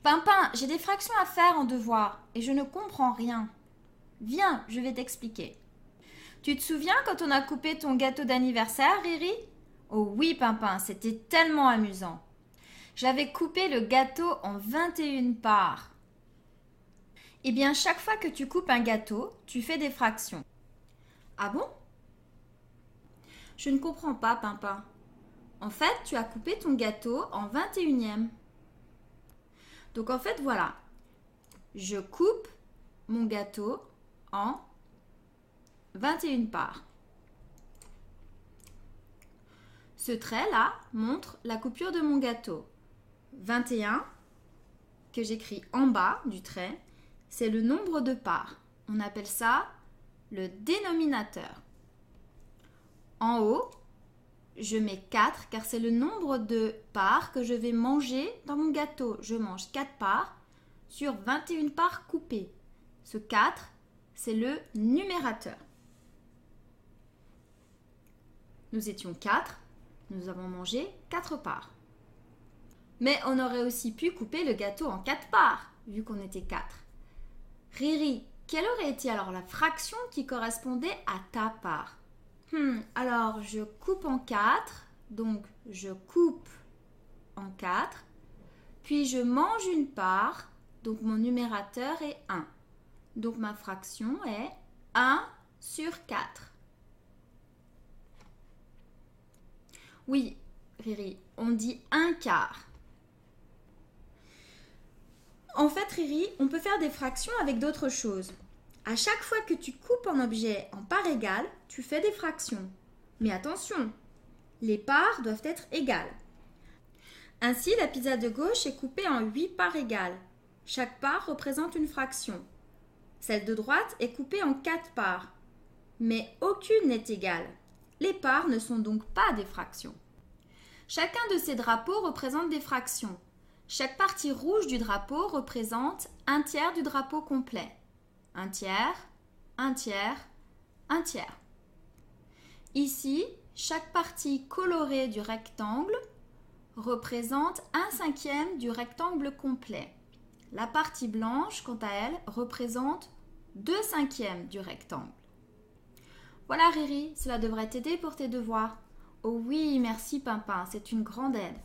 Pimpin, j'ai des fractions à faire en devoir et je ne comprends rien. Viens, je vais t'expliquer. Tu te souviens quand on a coupé ton gâteau d'anniversaire, Riri? Oh oui, Pimpin, c'était tellement amusant. J'avais coupé le gâteau en 21 parts. Eh bien, chaque fois que tu coupes un gâteau, tu fais des fractions. Ah bon? Je ne comprends pas, Pimpin. En fait, tu as coupé ton gâteau en 21e. Donc en fait, voilà. Je coupe mon gâteau en 21 parts. Ce trait-là montre la coupure de mon gâteau. 21, que j'écris en bas du trait, c'est le nombre de parts. On appelle ça le dénominateur. En haut, je mets 4 car c'est le nombre de parts que je vais manger dans mon gâteau. Je mange 4 parts sur 21 parts coupées. Ce 4, c'est le numérateur. Nous étions 4, nous avons mangé 4 parts. Mais on aurait aussi pu couper le gâteau en 4 parts, vu qu'on était 4. Riri, quelle aurait été alors la fraction qui correspondait à ta part? Alors, je coupe en 4, donc je coupe en 4, puis je mange une part, donc mon numérateur est 1. Donc ma fraction est 1 sur 4. Oui, Riri, on dit 1 quart. En fait, Riri, on peut faire des fractions avec d'autres choses. À chaque fois que tu coupes un objet en parts égales, tu fais des fractions. Mais attention, les parts doivent être égales. Ainsi, la pizza de gauche est coupée en 8 parts égales. Chaque part représente une fraction. Celle de droite est coupée en 4 parts. Mais aucune n'est égale. Les parts ne sont donc pas des fractions. Chacun de ces drapeaux représente des fractions. Chaque partie rouge du drapeau représente un tiers du drapeau complet. Un tiers, un tiers, un tiers. Ici, chaque partie colorée du rectangle représente un cinquième du rectangle complet. La partie blanche, quant à elle, représente 2/5 du rectangle. Voilà Riri, cela devrait t'aider pour tes devoirs. Oh oui, merci Pimpin, c'est une grande aide.